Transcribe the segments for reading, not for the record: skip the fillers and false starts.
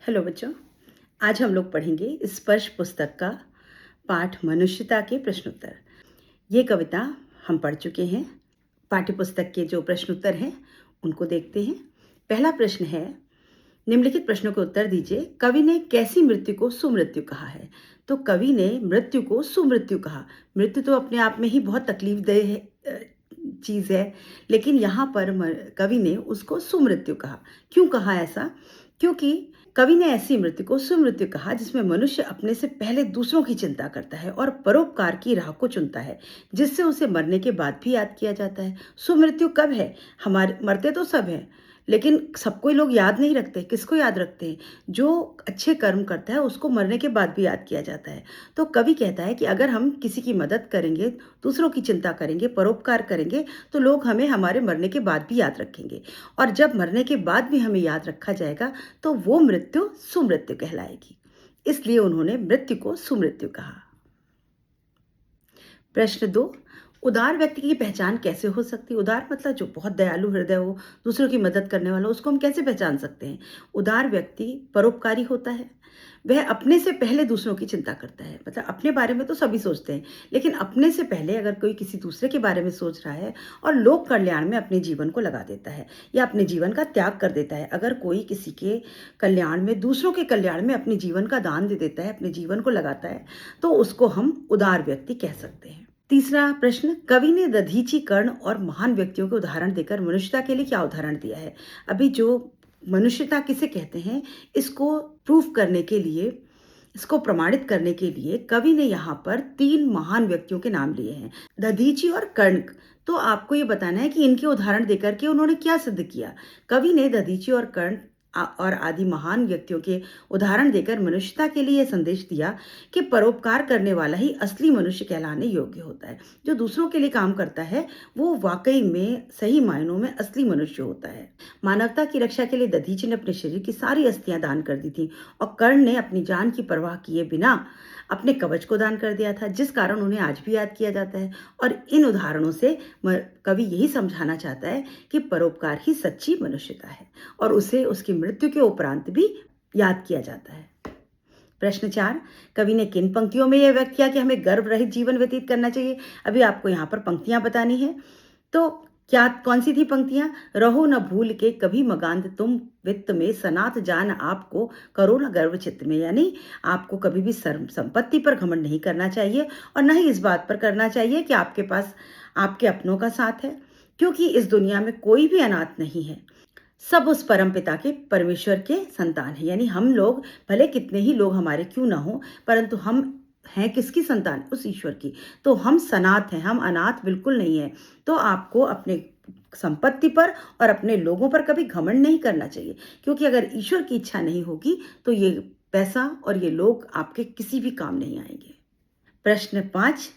Hello बच्चों। आज हम लोग पढ़ेंगे स्पर्श पुस्तक का पाठ मनुष्यता के प्रश्नोत्तर। ये कविता हम पढ़ चुके हैं। पाठ्य पुस्तक के जो प्रश्नोत्तर हैं उनको देखते हैं। पहला प्रश्न है, निम्नलिखित प्रश्नों के उत्तर दीजिए। कवि ने कैसी मृत्यु को सुमृत्यु कहा है? तो कवि ने मृत्यु को सुमृत्यु कहा। मृत्यु तो अपने आप में ही बहुत तकलीफदेह चीज़ है, लेकिन यहाँ पर कवि ने उसको सुमृत्यु कहा। क्यों कहा ऐसा? क्योंकि कवि ने ऐसी मृत्यु को सुमृत्यु कहा जिसमें मनुष्य अपने से पहले दूसरों की चिंता करता है और परोपकार की राह को चुनता है, जिससे उसे मरने के बाद भी याद किया जाता है। सुमृत्यु कब है? हमारे मरते तो सब हैं, लेकिन सबको लोग याद नहीं रखते। किसको याद रखते हैं? जो अच्छे कर्म करता है उसको मरने के बाद भी याद किया जाता है। तो कवि कहता है कि अगर हम किसी की मदद करेंगे, दूसरों की चिंता करेंगे, परोपकार करेंगे, तो लोग हमें हमारे मरने के बाद भी याद रखेंगे। और जब मरने के बाद भी हमें याद रखा जाएगा तो वो मृत्यु सुमृत्यु कहलाएगी। इसलिए उन्होंने मृत्यु को सुमृत्यु कहा। प्रश्न 2, उदार व्यक्ति की पहचान कैसे हो सकती है? उदार मतलब जो बहुत दयालु हृदय हो, दूसरों की मदद करने वाला, उसको हम कैसे पहचान सकते हैं? उदार व्यक्ति परोपकारी होता है। वह अपने से पहले दूसरों की चिंता करता है। मतलब अपने बारे में तो सभी सोचते हैं, लेकिन अपने से पहले अगर कोई किसी दूसरे के बारे में सोच रहा है और लोक कल्याण में अपने जीवन को लगा देता है या अपने जीवन का त्याग कर देता है। अगर कोई किसी के कल्याण में, दूसरों के कल्याण में अपने जीवन का दान दे देता है, अपने जीवन को लगाता है, तो उसको हम उदार व्यक्ति कह सकते हैं। तीसरा प्रश्न, कवि ने दधीचि, कर्ण और महान व्यक्तियों के उदाहरण देकर मनुष्यता के लिए क्या उदाहरण दिया है? अभी जो मनुष्यता किसे कहते हैं, इसको प्रूफ करने के लिए, इसको प्रमाणित करने के लिए कवि ने यहाँ पर 3 महान व्यक्तियों के नाम लिए हैं, दधीचि और कर्ण। तो आपको ये बताना है कि इनके उदाहरण देकर के उन्होंने क्या सिद्ध किया। कवि ने दधीचि और कर्ण और आदि महान व्यक्तियों के उदाहरण देकर मनुष्यता के लिए यह संदेश दिया कि परोपकार करने वाला ही असली मनुष्य कहलाने योग्य होता है। जो दूसरों के लिए काम करता है वो वाकई में, सही मायनों में असली मनुष्य होता है। मानवता की रक्षा के लिए दधीचि ने अपने शरीर की सारी अस्थियां दान कर दी थी और कर्ण ने अपनी जान की परवाह किए बिना अपने कवच को दान कर दिया था, जिस कारण उन्हें आज भी याद किया जाता है। और इन उदाहरणों से कवि यही समझाना चाहता है कि परोपकार ही सच्ची मनुष्यता है और उसे उसकी मृत्यु के उपरांत भी याद किया जाता है। प्रश्न 4, कवि ने किन पंक्तियों में यह व्यक्त किया कि हमें गर्व रहित जीवन व्यतीत करना चाहिए? अभी आपको यहाँ पर पंक्तियां बतानी है। तो क्या, कौन सी थी पंक्तियां? रहो न भूल के कभी मगांध तुम वित्त में, सनात जान आपको करो न गर्व चित्त में। यानी आपको कभी भी संपत्ति पर घमंड नहीं करना चाहिए और न ही इस बात पर करना चाहिए कि आपके पास आपके अपनों का साथ है, क्योंकि इस दुनिया में कोई भी अनाथ नहीं है। सब उस परम पिता के, परमेश्वर के संतान है। यानी हम लोग, भले कितने ही लोग हमारे क्यों ना हो, परंतु हम हैं किसकी संतान? उस ईश्वर की। तो हम सनाथ हैं, हम अनाथ बिल्कुल नहीं है। तो आपको अपने संपत्ति पर और अपने लोगों पर कभी घमंड नहीं करना चाहिए, क्योंकि अगर ईश्वर की इच्छा नहीं होगी तो ये पैसा और ये लोग आपके किसी भी काम नहीं आएंगे। प्रश्न 5,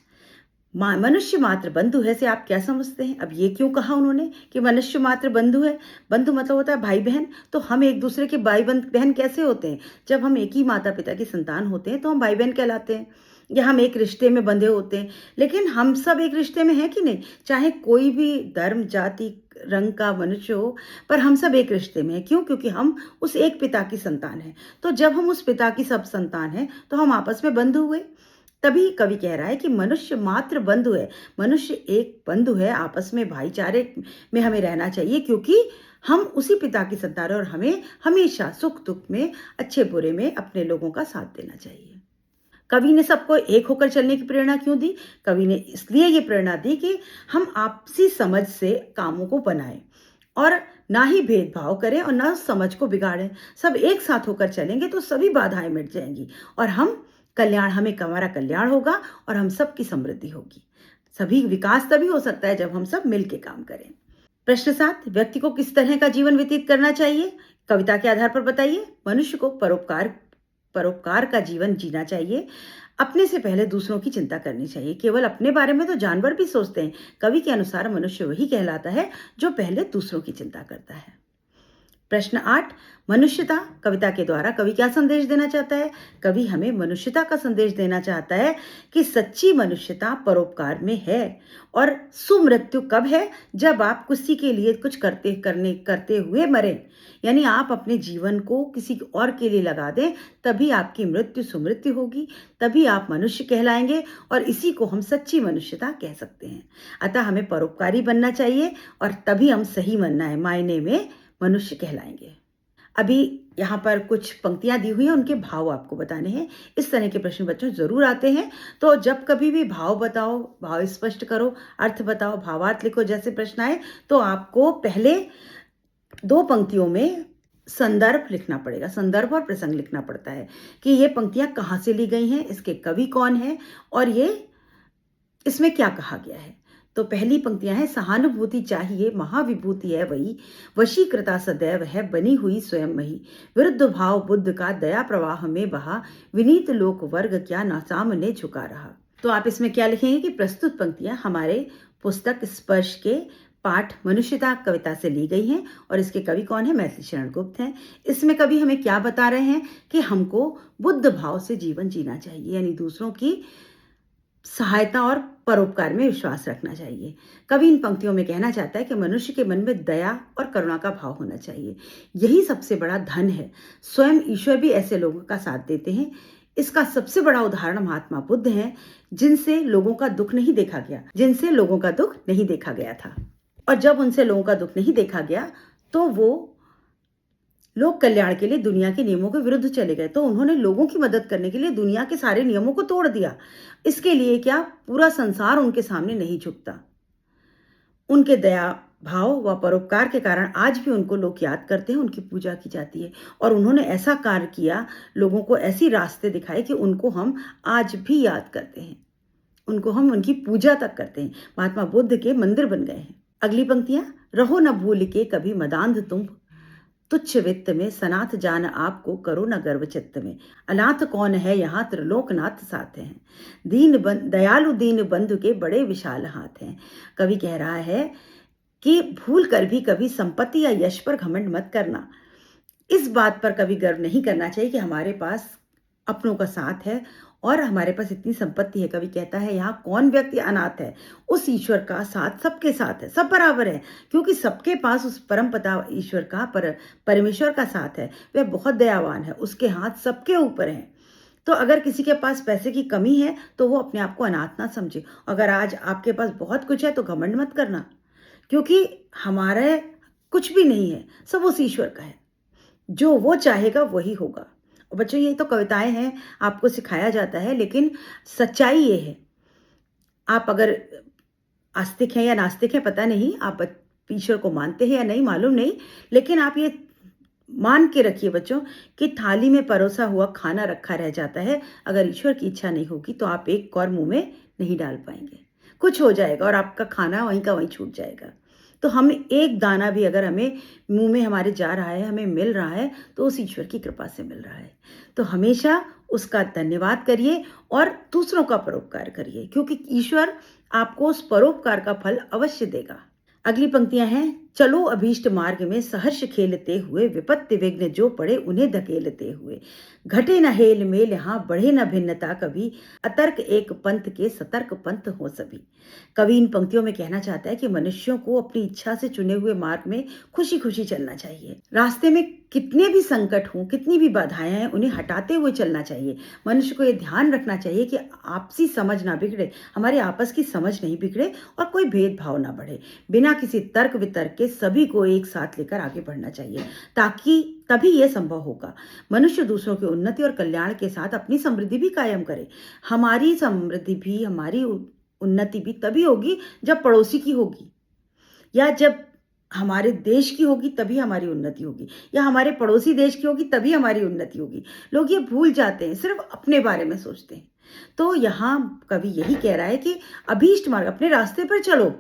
मनुष्य मात्र बंधु है से आप क्या समझते हैं? अब ये क्यों कहा उन्होंने कि मनुष्य मात्र बंधु है? बंधु मतलब होता है भाई बहन। तो हम एक दूसरे के भाई बहन कैसे होते हैं? जब हम एक ही माता पिता की संतान होते हैं तो हम भाई बहन कहलाते हैं, या हम एक रिश्ते में बंधे होते हैं। लेकिन हम सब एक रिश्ते में हैं कि नहीं? चाहे कोई भी धर्म, जाति, रंग का मनुष्य हो, पर हम सब एक रिश्ते में हैं। क्यों? क्योंकि हम उस एक पिता की संतान हैं। तो जब हम उस पिता की सब संतान हैं तो हम आपस में बंधु हुए। तभी कवि कह रहा है कि मनुष्य मात्र बंधु है। मनुष्य एक बंधु है, आपस में भाईचारे में हमें रहना चाहिए, क्योंकि हम उसी पिता की संतान हैं और हमें हमेशा सुख दुख में, अच्छे बुरे में अपने लोगों का साथ देना चाहिए। कवि ने सबको एक होकर चलने की प्रेरणा क्यों दी? कवि ने इसलिए ये प्रेरणा दी कि हम आपसी समझ से कामों को बनाएं और ना ही भेदभाव करें और ना समझ को बिगाड़ें। सब एक साथ होकर चलेंगे तो सभी बाधाएं मिट जाएंगी और हमारा कल्याण होगा और हम सबकी समृद्धि होगी। सभी विकास तभी हो सकता है जब हम सब मिलकर काम करें। प्रश्न 7, व्यक्ति को किस तरह का जीवन व्यतीत करना चाहिए? कविता के आधार पर बताइए। मनुष्य को परोपकार का जीवन जीना चाहिए। अपने से पहले दूसरों की चिंता करनी चाहिए। केवल अपने बारे में तो जानवर भी सोचते हैं। कवि के अनुसार मनुष्य वही कहलाता है जो पहले दूसरों की चिंता करता है। प्रश्न 8, मनुष्यता कविता के द्वारा कवि क्या संदेश देना चाहता है? कवि हमें मनुष्यता का संदेश देना चाहता है कि सच्ची मनुष्यता परोपकार में है। और सुमृत्यु कब है? जब आप किसी के लिए कुछ करते हुए मरें, यानी आप अपने जीवन को किसी और के लिए लगा दें, तभी आपकी मृत्यु सुमृत्यु होगी, तभी आप मनुष्य कहलाएंगे और इसी को हम सच्ची मनुष्यता कह सकते हैं। अतः हमें परोपकारी बनना चाहिए और तभी हम सही मायने में मनुष्य कहलाएंगे। अभी यहाँ पर कुछ पंक्तियाँ दी हुई हैं, उनके भाव आपको बताने हैं। इस तरह के प्रश्न बच्चों ज़रूर आते हैं, तो जब कभी भी भाव बताओ, भाव स्पष्ट करो, अर्थ बताओ, भावार्थ लिखो जैसे प्रश्न आए, तो आपको पहले 2 पंक्तियों में संदर्भ लिखना पड़ेगा, संदर्भ और प्रसंग लिखना पड़ता है कि ये पंक्तियाँ कहाँ से ली गई हैं, इसके कवि कौन है और ये इसमें क्या कहा गया है। तो पहली पंक्तियां हैं, सहानुभूति चाहिए महाविभूति है वही, वशीकृता सदैव है बनी हुई स्वयं मही, विरुद्ध भाव बुद्ध का दया प्रवाह में बहा, विनीत लोक वर्ग क्या न सामने झुका रहा। तो आप इसमें क्या लिखेंगे कि प्रस्तुत पंक्तियां हमारे पुस्तक स्पर्श के पाठ मनुष्यता कविता से ली गई हैं और इसके कवि कौन है? मैथिली शरण गुप्त हैं। इसमें कवि हमें क्या बता रहे हैं कि हमको बुद्ध भाव से जीवन जीना चाहिए, यानी दूसरों की सहायता और परोपकार में विश्वास रखना चाहिए। कवि इन पंक्तियों में कहना चाहता है कि मनुष्य के मन में दया और करुणा का भाव होना चाहिए, यही सबसे बड़ा धन है। स्वयं ईश्वर भी ऐसे लोगों का साथ देते हैं। इसका सबसे बड़ा उदाहरण महात्मा बुद्ध हैं, जिनसे लोगों का दुख नहीं देखा गया था। और जब उनसे लोगों का दुख नहीं देखा गया तो वो लोक कल्याण के लिए दुनिया के नियमों के विरुद्ध चले गए, तो उन्होंने लोगों की मदद करने के लिए दुनिया के सारे नियमों को तोड़ दिया। इसके लिए क्या पूरा संसार उनके सामने नहीं झुकता। उनके दया भाव व परोपकार के कारण आज भी उनको लोग याद करते हैं, उनकी पूजा की जाती है और उन्होंने ऐसा कार्य किया, लोगों को ऐसी रास्ते दिखाए कि उनको हम आज भी याद करते हैं, उनको हम उनकी पूजा तक करते हैं। महात्मा बुद्ध के मंदिर बन गए हैं। अगली पंक्तियां, रहो न भूल के कभी मदांध तुम, तुच्छ वित्त में सनाथ जान आपको करो न गर्व चित्त में, अनाथ कौन है यहाँ त्रिलोकनाथ साथ हैं, दयालु दीन बंधु के बड़े विशाल हाथ हैं। कवि कह रहा है कि भूल कर भी कभी संपत्ति या यश पर घमंड मत करना। इस बात पर कभी गर्व नहीं करना चाहिए कि हमारे पास अपनों का साथ है और हमारे पास इतनी संपत्ति है। कवि कहता है यहाँ कौन व्यक्ति अनाथ है, उस ईश्वर का साथ सबके साथ है, सब बराबर है, क्योंकि सबके पास उस परम पिता ईश्वर का परमेश्वर का साथ है। वह बहुत दयावान है, उसके हाथ सबके ऊपर हैं। तो अगर किसी के पास पैसे की कमी है तो वो अपने आप को अनाथ ना समझे। अगर आज आपके पास बहुत कुछ है तो घमंड मत करना, क्योंकि हमारे कुछ भी नहीं है, सब उस ईश्वर का है। जो वो चाहेगा वही होगा। बच्चों ये तो कविताएं हैं, आपको सिखाया जाता है, लेकिन सच्चाई ये है, आप अगर आस्तिक हैं या नास्तिक हैं पता नहीं, आप ईश्वर को मानते हैं या नहीं मालूम नहीं, लेकिन आप ये मान के रखिए बच्चों कि थाली में परोसा हुआ खाना रखा रह जाता है, अगर ईश्वर की इच्छा नहीं होगी तो आप एक कौर मुंह में नहीं डाल पाएंगे, कुछ हो जाएगा और आपका खाना वहीं का वहीं छूट जाएगा। तो हम एक दाना भी अगर हमें मुंह में हमारे जा रहा है, हमें मिल रहा है, तो उस ईश्वर की कृपा से मिल रहा है। तो हमेशा उसका धन्यवाद करिए और दूसरों का परोपकार करिए, क्योंकि ईश्वर आपको उस परोपकार का फल अवश्य देगा। अगली पंक्तियां हैं, चलो अभीष्ट मार्ग में सहर्ष खेलते हुए, विपत्ति विघ्न जो पड़े उन्हें धकेलते हुए, घटे न हेल मेल यहाँ बढ़े न भिन्नता कभी, अतर्क एक पंथ के सतर्क पंथ हो सभी। कवि इन पंक्तियों में कहना चाहता है कि मनुष्यों को अपनी इच्छा से चुने हुए मार्ग में खुशी खुशी चलना चाहिए। रास्ते में कितने भी संकट हों, कितनी भी बाधाएं हैं, उन्हें हटाते हुए चलना चाहिए। मनुष्य को ये ध्यान रखना चाहिए कि आपसी समझ ना बिगड़े, हमारे आपस की समझ नहीं बिगड़े और कोई भेदभाव ना बढ़े। बिना किसी तर्क वितर्क के सभी को एक साथ लेकर आगे बढ़ना चाहिए, ताकि तभी यह संभव होगा। मनुष्य दूसरों की उन्नति और कल्याण के साथ अपनी समृद्धि भी कायम करे। हमारी समृद्धि भी, हमारी उन्नति भी तभी होगी जब पड़ोसी की होगी, या जब हमारे देश की होगी तभी हमारी उन्नति होगी, या हमारे पड़ोसी देश की होगी तभी हमारी उन्नति होगी। लोग ये भूल जाते हैं, सिर्फ अपने बारे में सोचते हैं। तो यहाँ कवि यही कह रहा है कि अभीष्ट मार्ग, अपने रास्ते पर चलो।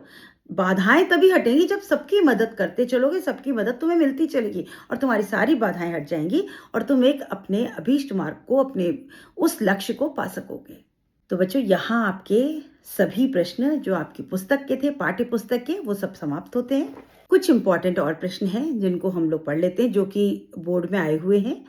बाधाएं तभी हटेंगी जब सबकी मदद करते चलोगे, सबकी मदद तुम्हें मिलती चलेगी और तुम्हारी सारी बाधाएं हट जाएंगी और तुम एक अपने अभीष्ट मार्ग को, अपने उस लक्ष्य को पा सकोगे। तो बच्चों यहाँ आपके सभी प्रश्न जो आपकी पुस्तक के थे, पाठ्य पुस्तक के, वो सब समाप्त होते हैं। कुछ इम्पोर्टेंट और प्रश्न हैं जिनको हम लोग पढ़ लेते हैं जो कि बोर्ड में आए हुए हैं।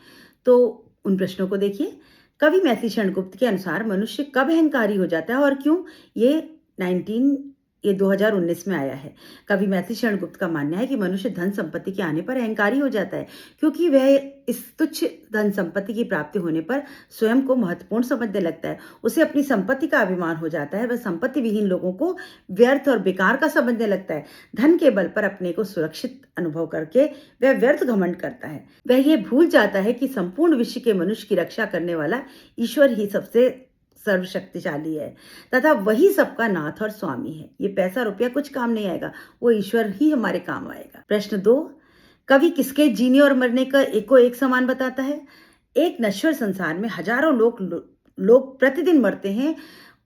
तो उन प्रश्नों को देखिए। कवि मैथिली शरण गुप्त के अनुसार मनुष्य कब अहंकारी हो जाता है और क्यों? ये 19 ये 2019 में आया है। कवि मैथिली शरण गुप्त का मानना है कि मनुष्य धन संपत्ति के आने पर अहंकारी हो जाता है, क्योंकि वह इस तुच्छ धन संपत्ति की प्राप्ति होने पर स्वयं को महत्वपूर्ण समझने लगता है। उसे अपनी संपत्ति का अभिमान हो जाता है। वह संपत्ति विहीन लोगों को व्यर्थ और बेकार का समझने लगता है। धन के बल पर अपने को सुरक्षित अनुभव करके वह व्यर्थ घमंड करता है। वह ये भूल जाता है कि संपूर्ण विश्व के मनुष्य की रक्षा करने वाला ईश्वर ही सबसे सर्वशक्तिशाली है तथा वही सबका नाथ और स्वामी है। ये पैसा रुपया कुछ काम नहीं आएगा, वो ईश्वर ही हमारे काम आएगा। प्रश्न 2, कवि किसके जीने और मरने का एक समान बताता है? एक नश्वर संसार में हजारों लोग प्रतिदिन मरते हैं।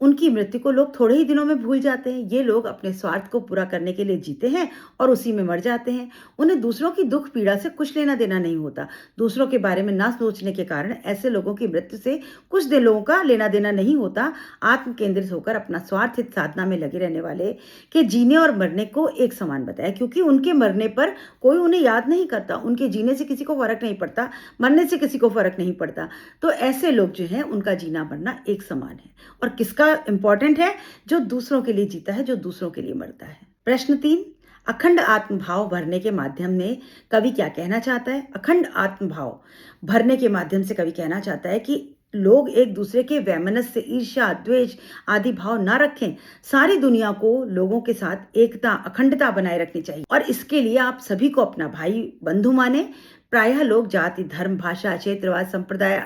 उनकी मृत्यु को लोग थोड़े ही दिनों में भूल जाते हैं। ये लोग अपने स्वार्थ को पूरा करने के लिए जीते हैं और उसी में मर जाते हैं। उन्हें दूसरों की दुख पीड़ा से कुछ लेना देना नहीं होता। दूसरों के बारे में ना सोचने के कारण ऐसे लोगों की मृत्यु से कुछ दिन लोगों का लेना देना नहीं होता। आत्म केंद्रित होकर अपना स्वार्थ हित साधना में लगे रहने वाले के जीने और मरने को एक समान बताया, क्योंकि उनके मरने पर कोई उन्हें याद नहीं करता। उनके जीने से किसी को फर्क नहीं पड़ता, मरने से किसी को फर्क नहीं पड़ता। तो ऐसे लोग जो हैं उनका जीना मरना एक समान है। और किसका इंपॉर्टेंट है? जो दूसरों के लिए जीता है, जो दूसरों के लिए मरता है। प्रश्न 3, अखंड आत्मभाव भरने के माध्यम में कवि क्या कहना चाहता है? अखंड आत्मभाव भरने के माध्यम से कवि कहना चाहता है कि लोग एक दूसरे के वैमनस्य, ईर्ष्या, द्वेष आदि भाव ना रखें। सारी दुनिया को लोगों के साथ एकता, अखंडता बनाए रखनी चाहिए और इसके लिए आप सभी को अपना भाई बंधु माने। प्रायः लोग जाति, धर्म, भाषा, क्षेत्रवाद, संप्रदाय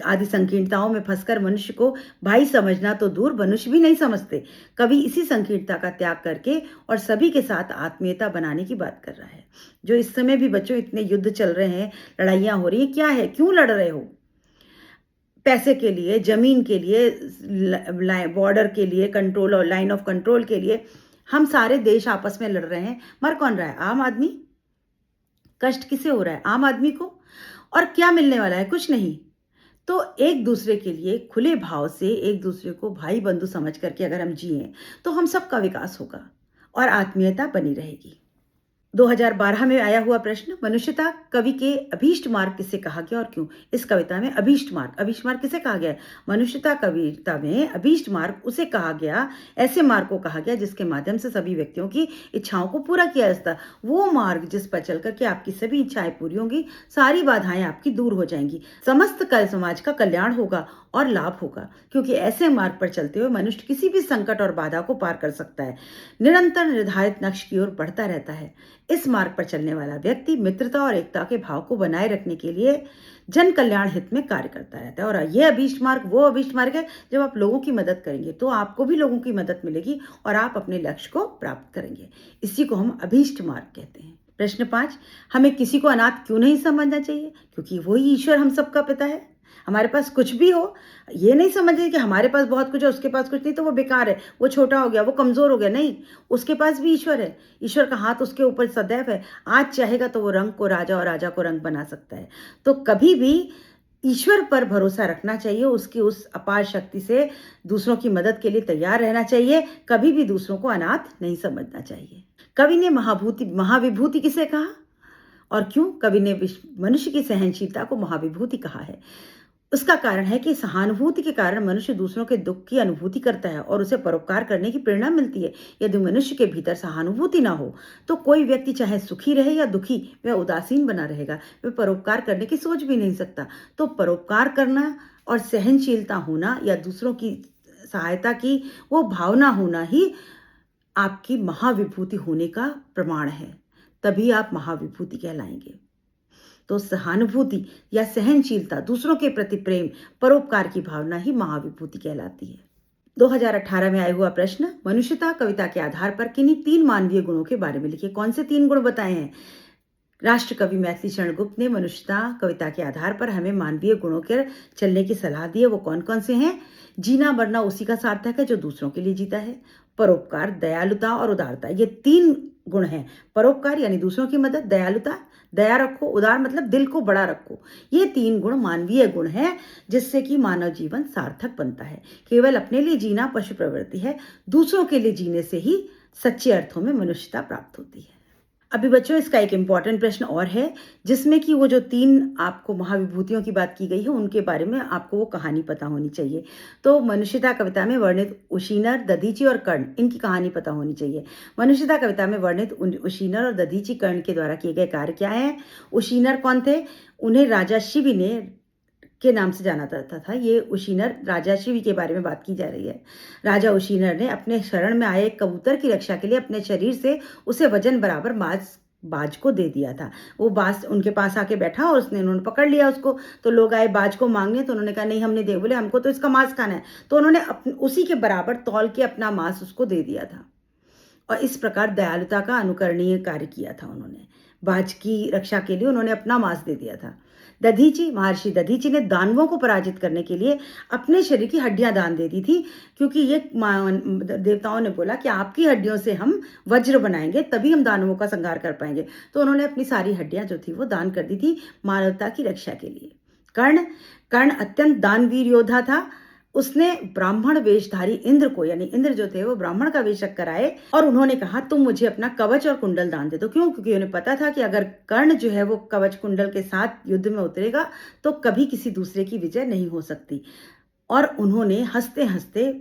आदि संकीर्णताओं में फंसकर मनुष्य को भाई समझना तो दूर मनुष्य भी नहीं समझते। कवि इसी संकीर्णता का त्याग करके और सभी के साथ आत्मीयता बनाने की बात कर रहा है। जो इस समय भी बच्चों इतने युद्ध चल रहे हैं, लड़ाइयाँ हो रही हैं, क्या है? क्यों लड़ रहे हो? पैसे के लिए, जमीन के लिए, बॉर्डर के लिए, कंट्रोल और लाइन ऑफ कंट्रोल के लिए हम सारे देश आपस में लड़ रहे हैं। मर कौन रहा है? आम आदमी। कष्ट किसे हो रहा है? आम आदमी को। और क्या मिलने वाला है? कुछ नहीं। तो एक दूसरे के लिए खुले भाव से एक दूसरे को भाई बंधु समझ करके अगर हम जिए तो हम सबका विकास होगा और आत्मीयता बनी रहेगी। 2012 में आया हुआ प्रश्न, मनुष्यता कवि के अभीष्ट मार्ग किसे कहा गया और क्यों? इस कविता में अभीष्ट मार्ग किसे कहा गया है? मनुष्यता कविता में अभीष्ट मार्ग उसे कहा गया, ऐसे मार्ग को कहा गया जिसके माध्यम से सभी व्यक्तियों की इच्छाओं को पूरा किया जाता। वो मार्ग जिस पर चल करके आपकी सभी इच्छाएं पूरी होंगी, सारी बाधाएं आपकी दूर हो जाएंगी, समस्त समाज का कल्याण होगा और लाभ होगा, क्योंकि ऐसे मार्ग पर चलते हुए मनुष्य किसी भी संकट और बाधा को पार कर सकता है, निरंतर निर्धारित लक्ष्य की ओर बढ़ता रहता है। इस मार्ग पर चलने वाला व्यक्ति मित्रता और एकता के भाव को बनाए रखने के लिए जन कल्याण हित में कार्य करता रहता है। और यह अभीष्ट मार्ग वो अभीष्ट मार्ग है, जब आप लोगों की मदद करेंगे तो आपको भी लोगों की मदद मिलेगी और आप अपने लक्ष्य को प्राप्त करेंगे। इसी को हम अभीष्ट मार्ग कहते हैं। प्रश्न 5, हमें किसी को अनाथ क्यों नहीं समझना चाहिए? क्योंकि वही ईश्वर हम सबका पिता है। हमारे पास कुछ भी हो, ये नहीं समझिए कि हमारे पास बहुत कुछ है, उसके पास कुछ नहीं तो वो बेकार है, वो छोटा हो गया, वो कमजोर हो गया। नहीं, उसके पास भी ईश्वर है। ईश्वर का हाथ उसके ऊपर सदैव है। आज चाहेगा तो वो रंग को राजा और राजा को रंग बना सकता है। तो कभी भी ईश्वर पर भरोसा रखना चाहिए, उसकी उस अपार शक्ति से दूसरों की मदद के लिए तैयार रहना चाहिए। कभी भी दूसरों को अनाथ नहीं समझना चाहिए। कवि ने महाविभूति किसे कहा और क्यों? कवि ने मनुष्य की सहनशीलता को महाविभूति कहा है। उसका कारण है कि सहानुभूति के कारण मनुष्य दूसरों के दुख की अनुभूति करता है और उसे परोपकार करने की प्रेरणा मिलती है। यदि मनुष्य के भीतर सहानुभूति ना हो तो कोई व्यक्ति चाहे सुखी रहे या दुखी, वह उदासीन बना रहेगा, वह परोपकार करने की सोच भी नहीं सकता। तो परोपकार करना और सहनशीलता होना या दूसरों की सहायता की वो भावना होना ही आपकी महाविभूति होने का प्रमाण है। तभी आप महाविभूति कहलाएंगे। तो सहानुभूति या सहनशीलता, दूसरों के प्रति प्रेम, परोपकार की भावना ही महाविभूति कहलाती है। 2018 में आया हुआ प्रश्न, मनुष्यता कविता के आधार पर किन्हीं 3 मानवीय गुणों के बारे में लिखिए। कौन से 3 गुण बताए हैं? राष्ट्र कवि मैथिली शरण गुप्त ने मनुष्यता कविता के आधार पर हमें मानवीय गुणों के चलने की सलाह दी है। वो कौन कौन से हैं? जीना मरना उसी का सार्थक है जो दूसरों के लिए जीता है। परोपकार, दयालुता और उदारता, ये 3 गुण हैं। परोपकार यानी दूसरों की मदद, दयालुता, दया रखो, उदार मतलब दिल को बड़ा रखो। ये 3 गुण मानवीय गुण हैं जिससे कि मानव जीवन सार्थक बनता है। केवल अपने लिए जीना पशु प्रवृत्ति है, दूसरों के लिए जीने से ही सच्चे अर्थों में मनुष्यता प्राप्त होती है। अभी बच्चों इसका एक इम्पॉर्टेंट प्रश्न और है, जिसमें कि वो जो 3 आपको महाविभूतियों की बात की गई है, उनके बारे में आपको वो कहानी पता होनी चाहिए। तो मनुष्यता कविता में वर्णित उशीनर, दधीचि और कर्ण, इनकी कहानी पता होनी चाहिए। मनुष्यता कविता में वर्णित उशीनर और दधीचि कर्ण के द्वारा किए गए कार्य क्या हैं? उशीनर कौन थे? उन्हें राजा शिवि ने के नाम से जाना जाता था। ये उशीनर राजा शिवि के बारे में बात की जा रही है। राजा उशीनर ने अपने शरण में आए एक कबूतर की रक्षा के लिए अपने शरीर से उसे वजन बराबर बाज को दे दिया था। वो बाज उनके पास आके बैठा और उन्होंने पकड़ लिया उसको। तो लोग आए बाज को मांगने, तो उन्होंने कहा नहीं हमने दे, बोले हमको तो इसका मांस खाना है। तो उन्होंने उसी के बराबर तौल के अपना मांस उसको दे दिया था। और इस प्रकार दयालुता का अनुकरणीय कार्य किया था उन्होंने। बाज की रक्षा के लिए उन्होंने अपना मांस दे दिया था। दधीचि, महर्षि दधीचि ने दानवों को पराजित करने के लिए अपने शरीर की हड्डियां दान दे दी थी, क्योंकि ये देवताओं ने बोला कि आपकी हड्डियों से हम वज्र बनाएंगे, तभी हम दानवों का संहार कर पाएंगे। तो उन्होंने अपनी सारी हड्डियां जो थी वो दान कर दी थी मानवता की रक्षा के लिए। कर्ण कर्ण अत्यंत दानवीर योद्धा था। उसने ब्राह्मण वेशधारी इंद्र को, यानी इंद्र जो थे वो ब्राह्मण का वेश कराए और उन्होंने कहा तुम मुझे अपना कवच और कुंडल दान दे दो। क्यों? क्योंकि उन्हें पता था कि अगर कर्ण जो है वो कवच कुंडल के साथ युद्ध में उतरेगा तो कभी किसी दूसरे की विजय नहीं हो सकती। और उन्होंने हंसते हंसते,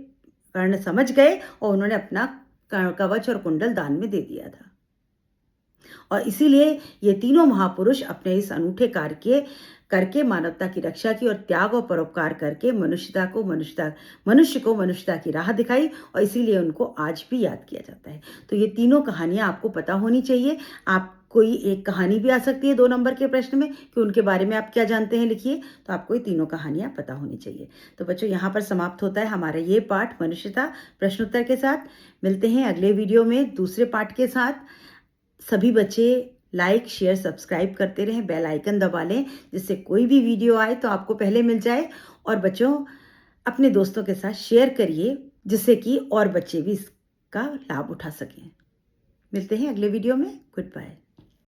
कर्ण समझ गए और उन्होंने अपना कवच और कुंडल दान में दे दिया था। और इसीलिए ये तीनों महापुरुष अपने इस अनूठे कार्य करके मानवता की रक्षा की और त्याग और परोपकार करके मनुष्य को मनुष्यता की राह दिखाई, और इसीलिए उनको आज भी याद किया जाता है। तो ये तीनों कहानियां आपको पता होनी चाहिए। आप कोई एक कहानी भी आ सकती है 2 नंबर के प्रश्न में कि उनके बारे में आप क्या जानते हैं, लिखिए। तो आपको ये तीनों कहानियां पता होनी चाहिए। तो बच्चों यहाँ पर समाप्त होता है हमारा ये पाठ मनुष्यता प्रश्नोत्तर के साथ। मिलते हैं अगले वीडियो में दूसरे पाठ के साथ। सभी बच्चे लाइक, शेयर, सब्सक्राइब करते रहें, बेल आइकन दबा लें, जिससे कोई भी वीडियो आए तो आपको पहले मिल जाए। और बच्चों अपने दोस्तों के साथ शेयर करिए, जिससे कि और बच्चे भी इसका लाभ उठा सकें। मिलते हैं अगले वीडियो में। Good bye.